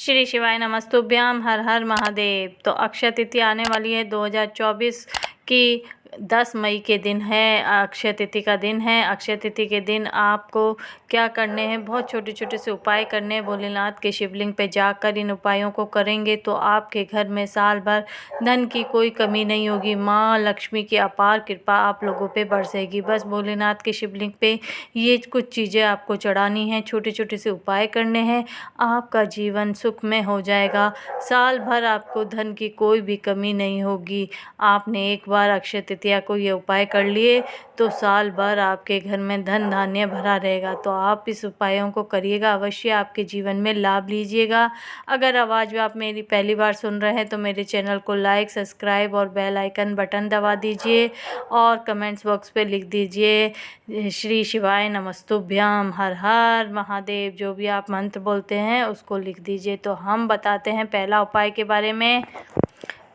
श्री शिवाय नमस्तुभ्याम। हर हर महादेव। तो अक्षय तिथि आने वाली है 2024 की 10 मई के दिन है। अक्षय तिथि का दिन है। अक्षय तिथि के दिन आपको क्या करने हैं, बहुत छोटे छोटे से उपाय करने हैं। भोलेनाथ के शिवलिंग पे जाकर इन उपायों को करेंगे तो आपके घर में साल भर धन की कोई कमी नहीं होगी। माँ लक्ष्मी की अपार कृपा आप लोगों पे बरसेगी। बस भोलेनाथ के शिवलिंग पे ये कुछ चीज़ें आपको चढ़ानी हैं, छोटे छोटे से उपाय करने हैं। आपका जीवन सुखमय हो जाएगा। साल भर आपको धन की कोई भी कमी नहीं होगी। आपने एक बार अक्षय तृतीया को ये उपाय कर लिए तो साल भर आपके घर में धन धान्य भरा रहेगा। तो आप इस उपायों को करिएगा, अवश्य आपके जीवन में लाभ लीजिएगा। अगर आवाज़ आप मेरी पहली बार सुन रहे हैं तो मेरे चैनल को लाइक, सब्सक्राइब और बेल आइकन बटन दबा दीजिए और कमेंट्स बॉक्स पे लिख दीजिए श्री शिवाय नमस्तुभ्याम, हर हर महादेव। जो भी आप मंत्र बोलते हैं उसको लिख दीजिए। तो हम बताते हैं पहला उपाय के बारे में।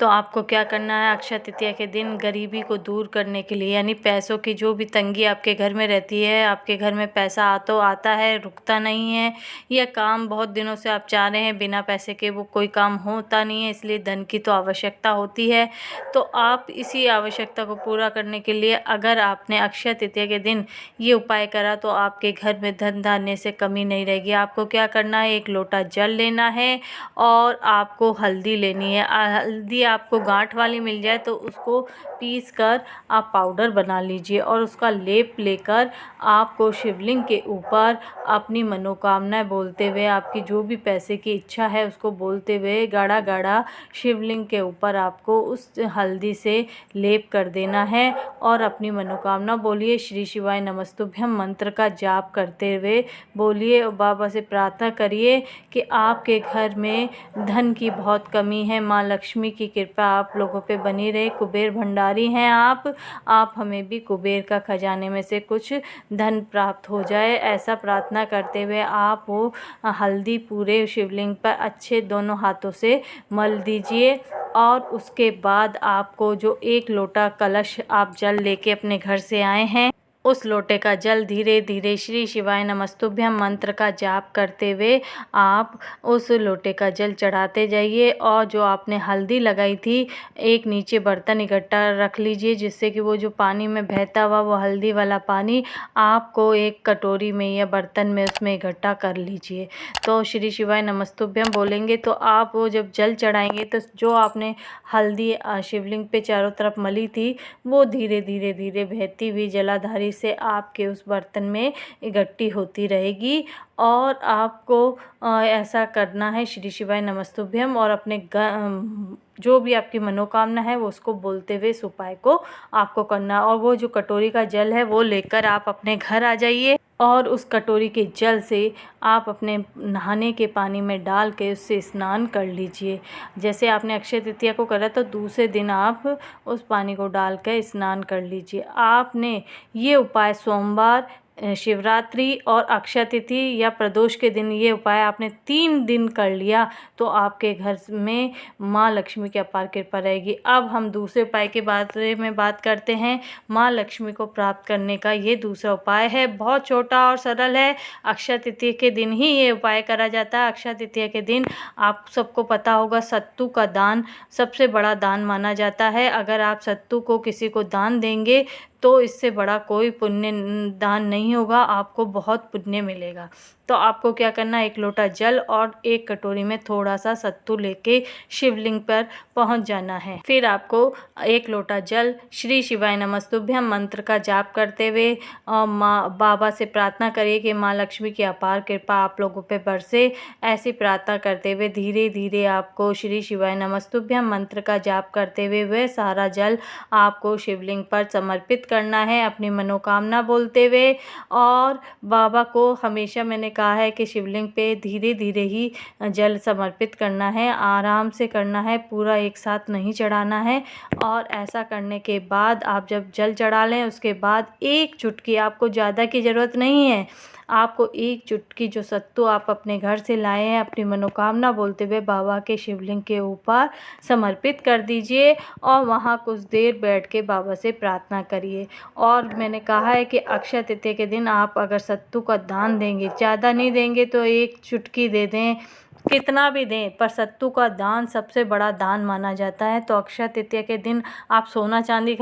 तो आपको क्या करना है, अक्षय तृतीया के दिन गरीबी को दूर करने के लिए, यानी पैसों की जो भी तंगी आपके घर में रहती है, आपके घर में पैसा आता है, रुकता नहीं है, यह काम बहुत दिनों से आप चाह रहे हैं, बिना पैसे के वो कोई काम होता नहीं है, इसलिए धन की तो आवश्यकता होती है। तो आप इसी आवश्यकता को पूरा करने के लिए अगर आपने अक्षय तृतीया के दिन ये उपाय करा तो आपके घर में धन धान्य से कमी नहीं रहेगी। आपको क्या करना है, एक लोटा जल लेना है और आपको हल्दी लेनी है। हल्दी आपको गांठ वाली मिल जाए तो उसको पीस कर आप पाउडर बना लीजिए और उसका लेप लेकर आपको शिवलिंग के ऊपर अपनी मनोकामनाएं बोलते हुए, आपकी जो भी पैसे की इच्छा है उसको बोलते हुए गाढ़ा गाढ़ा शिवलिंग के ऊपर आपको उस हल्दी से लेप कर देना है और अपनी मनोकामना बोलिए। श्री शिवाय नमस्तुभ्यम मंत्र का जाप करते हुए बोलिए और बाबा से प्रार्थना करिए कि आपके घर में धन की बहुत कमी है, माँ लक्ष्मी की कृपा आप लोगों पे बनी रहे। कुबेर भंडारी हैं आप हमें भी कुबेर का खजाने में से कुछ धन प्राप्त हो जाए, ऐसा प्रार्थना करते हुए आप वो हल्दी पूरे शिवलिंग पर अच्छे दोनों हाथों से मल दीजिए। और उसके बाद आपको जो एक लोटा कलश आप जल लेके अपने घर से आए हैं, उस लोटे का जल धीरे धीरे श्री शिवाय नमस्तुभ्यम मंत्र का जाप करते हुए आप उस लोटे का जल चढ़ाते जाइए। और जो आपने हल्दी लगाई थी, एक नीचे बर्तन इकट्ठा रख लीजिए जिससे कि वो जो पानी में बहता हुआ वो हल्दी वाला पानी आपको एक कटोरी में या बर्तन में उसमें इकट्ठा कर लीजिए। तो श्री शिवाय नमस्तुभ्यम बोलेंगे तो आप वो जब जल चढ़ाएंगे तो जो आपने हल्दी शिवलिंग पे चारों तरफ मली थी वो धीरे धीरे धीरे बहती हुई जलाधारी से आपके उस बर्तन में इकट्ठी होती रहेगी। और आपको ऐसा करना है श्री शिवाय नमस्तुभ्यम और अपने जो भी आपकी मनोकामना है वो उसको बोलते हुए इस उपाय को आपको करना। और वो जो कटोरी का जल है वो लेकर आप अपने घर आ जाइए और उस कटोरी के जल से आप अपने नहाने के पानी में डाल के उससे स्नान कर लीजिए। जैसे आपने अक्षय तृतीया को करा तो दूसरे दिन आप उस पानी को डाल कर स्नान कर लीजिए। आपने ये उपाय सोमवार, शिवरात्रि और अक्षय तिथि या प्रदोष के दिन ये उपाय आपने 3 दिन कर लिया तो आपके घर में माँ लक्ष्मी की अपार कृपा रहेगी। अब हम दूसरे उपाय के बारे में बात करते हैं। माँ लक्ष्मी को प्राप्त करने का ये दूसरा उपाय है, बहुत छोटा और सरल है। अक्षय तृतीया के दिन ही ये उपाय करा जाता है। अक्षय तृतीया के दिन आप सबको पता होगा सत्तू का दान सबसे बड़ा दान माना जाता है। अगर आप सत्तू को किसी को दान देंगे तो इससे बड़ा कोई पुण्य दान नहीं होगा, आपको बहुत पुण्य मिलेगा। तो आपको क्या करना है, एक लोटा जल और एक कटोरी में थोड़ा सा सत्तू लेके शिवलिंग पर पहुंच जाना है। फिर आपको एक लोटा जल श्री शिवाय नमस्तुभ्यम मंत्र का जाप करते हुए माँ बाबा से प्रार्थना करिए कि माँ लक्ष्मी की अपार कृपा आप लोगों पे बरसे। ऐसी प्रार्थना करते हुए धीरे धीरे आपको श्री शिवाय नमस्तुभ्यम मंत्र का जाप करते हुए वह सारा जल आपको शिवलिंग पर समर्पित करना है अपनी मनोकामना बोलते हुए। और बाबा को हमेशा मैंने कहा है कि शिवलिंग पे धीरे धीरे ही जल समर्पित करना है, आराम से करना है, पूरा एक साथ नहीं चढ़ाना है। और ऐसा करने के बाद आप जब जल चढ़ा लें उसके बाद एक चुटकी, आपको ज़्यादा की ज़रूरत नहीं है, आपको एक चुटकी जो सत्तू आप अपने घर से लाए हैं अपनी मनोकामना बोलते हुए बाबा के शिवलिंग के ऊपर समर्पित कर दीजिए और वहाँ कुछ देर बैठ के बाबा से प्रार्थना करिए। और मैंने कहा है कि अक्षय तृतीया के दिन आप अगर सत्तू का दान देंगे, ज़्यादा नहीं देंगे तो एक चुटकी दे दें, कितना भी दें, पर सत्तू का दान सबसे बड़ा दान माना जाता है। तो अक्षय तृतीया के दिन आप सोना चांदी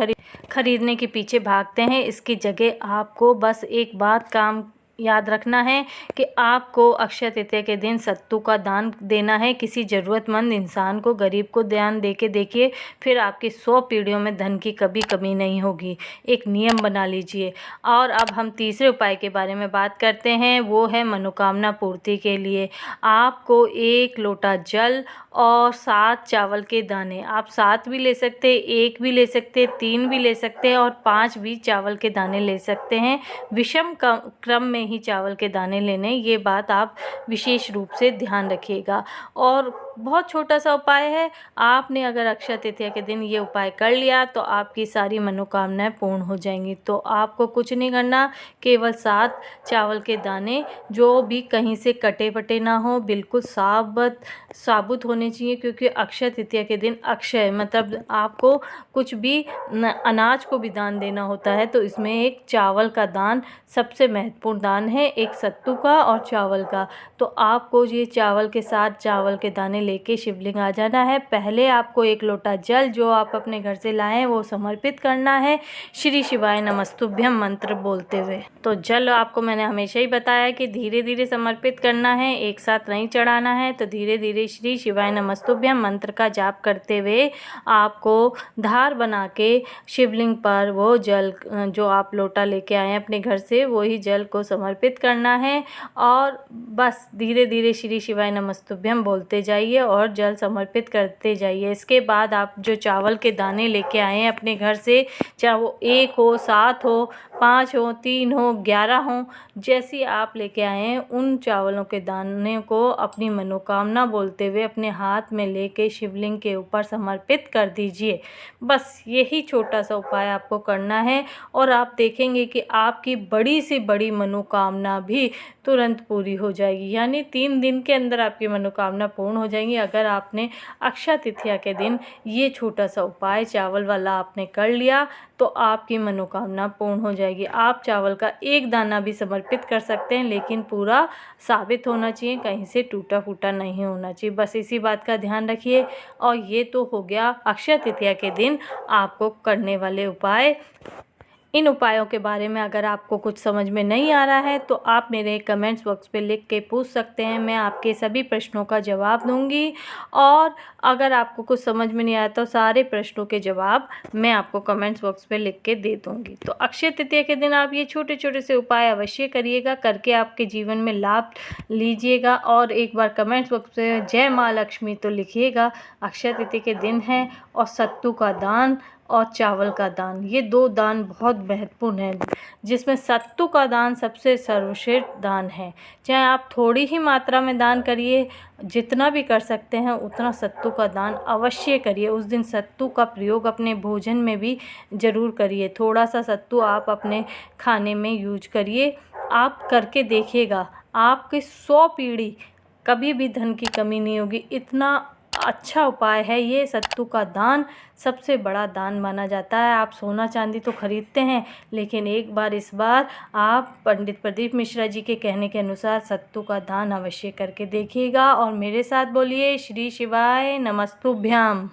खरीदने के पीछे भागते हैं, इसकी जगह आपको बस एक बात काम याद रखना है कि आपको अक्षय तृतीया के दिन सत्तू का दान देना है किसी ज़रूरतमंद इंसान को, गरीब को दान दे के देखिए, फिर आपकी 100 पीढ़ियों में धन की कभी कमी नहीं होगी। एक नियम बना लीजिए। और अब हम तीसरे उपाय के बारे में बात करते हैं, वो है मनोकामना पूर्ति के लिए। आपको 1 लोटा जल और 7 चावल के दाने, आप 7 भी ले सकते हैं, 1 भी ले सकते हैं, 3 भी ले सकते हैं और 5 भी चावल के दाने ले सकते हैं। विषम क्रम में ही चावल के दाने लेने, ये बात आप विशेष रूप से ध्यान रखिएगा। और बहुत छोटा सा उपाय है, आपने अगर अक्षय तृतीया के दिन ये उपाय कर लिया तो आपकी सारी मनोकामनाएं पूर्ण हो जाएंगी। तो आपको कुछ नहीं करना, केवल 7 चावल के दाने जो भी कहीं से कटे वटे ना हो, बिल्कुल साबुत होने चाहिए, क्योंकि अक्षय तृतीया के दिन अक्षय मतलब आपको कुछ भी अनाज को भी दान देना होता है। तो इसमें एक चावल का दान सबसे महत्वपूर्ण दान है, एक सत्तू का और चावल का। तो आपको ये चावल के साथ चावल के दाने लेके शिवलिंग आ जाना है। पहले आपको 1 लोटा जल जो आप अपने घर से लाए हैं वो समर्पित करना है, श्री शिवाय नमस्तुभ्यम मंत्र बोलते हुए। तो जल आपको मैंने हमेशा ही बताया कि धीरे धीरे समर्पित करना है, एक साथ नहीं चढ़ाना है। तो धीरे धीरे श्री शिवाय नमस्तुभ्यम मंत्र का जाप करते हुए आपको धार बना के शिवलिंग पर वो जल जो आप लोटा लेके आए हैं अपने घर से, वही जल को समर्पित करना है। और बस धीरे धीरे श्री शिवाय नमस्तुभ्यम बोलते जाइए और जल समर्पित करते जाइए। इसके बाद आप जो चावल के दाने लेके आए हैं अपने घर से, चाहे वो 1 हो, 7 हो, 5 हो, 3 हो, 11 हो, जैसी आप लेके आए हैं, उन चावलों के दाने को अपनी मनोकामना बोलते हुए अपने हाथ में लेके शिवलिंग के ऊपर समर्पित कर दीजिए। बस यही छोटा सा उपाय आपको करना है और आप देखेंगे कि आपकी बड़ी से बड़ी मनोकामना भी तुरंत पूरी हो जाएगी। यानी 3 दिन के अंदर आपकी मनोकामना पूर्ण हो जाएंगी। अगर आपने अक्षय तृतीया के दिन ये छोटा सा उपाय चावल वाला आपने कर लिया तो आपकी मनोकामना पूर्ण हो जाएगी। आप चावल का 1 दाना भी समर्पित कर सकते हैं, लेकिन पूरा साबित होना चाहिए, कहीं से टूटा फूटा नहीं होना चाहिए। बस इसी बात का ध्यान रखिए। और ये तो हो गया अक्षय तृतीया के दिन आपको करने वाले उपाय। इन उपायों के बारे में अगर आपको कुछ समझ में नहीं आ रहा है तो आप मेरे कमेंट्स बॉक्स पे लिख के पूछ सकते हैं, मैं आपके सभी प्रश्नों का जवाब दूंगी। और अगर आपको कुछ समझ में नहीं आया तो सारे प्रश्नों के जवाब मैं आपको कमेंट्स बॉक्स पे लिख के दे दूंगी। तो अक्षय तृतीया के दिन आप ये छोटे छोटे से उपाय अवश्य करिएगा, करके आपके जीवन में लाभ लीजिएगा। और एक बार कमेंट्स बॉक्स पे जय माँ लक्ष्मी तो लिखिएगा। अक्षय तृतीया के दिन है और सत्तू का दान और चावल का दान, ये 2 दान बहुत महत्वपूर्ण हैं, जिसमें सत्तू का दान सबसे सर्वश्रेष्ठ दान है। चाहे आप थोड़ी ही मात्रा में दान करिए, जितना भी कर सकते हैं उतना सत्तू का दान अवश्य करिए। उस दिन सत्तू का प्रयोग अपने भोजन में भी ज़रूर करिए। थोड़ा सा सत्तू आप अपने खाने में यूज करिए। आप करके देखिएगा, आपकी 100 पीढ़ी कभी भी धन की कमी नहीं होगी। इतना अच्छा उपाय है ये। सत्तू का दान सबसे बड़ा दान माना जाता है। आप सोना चांदी तो खरीदते हैं, लेकिन एक बार इस बार आप पंडित प्रदीप मिश्रा जी के कहने के अनुसार सत्तू का दान अवश्य करके देखिएगा। और मेरे साथ बोलिए श्री शिवाय नमस्तुभ्याम।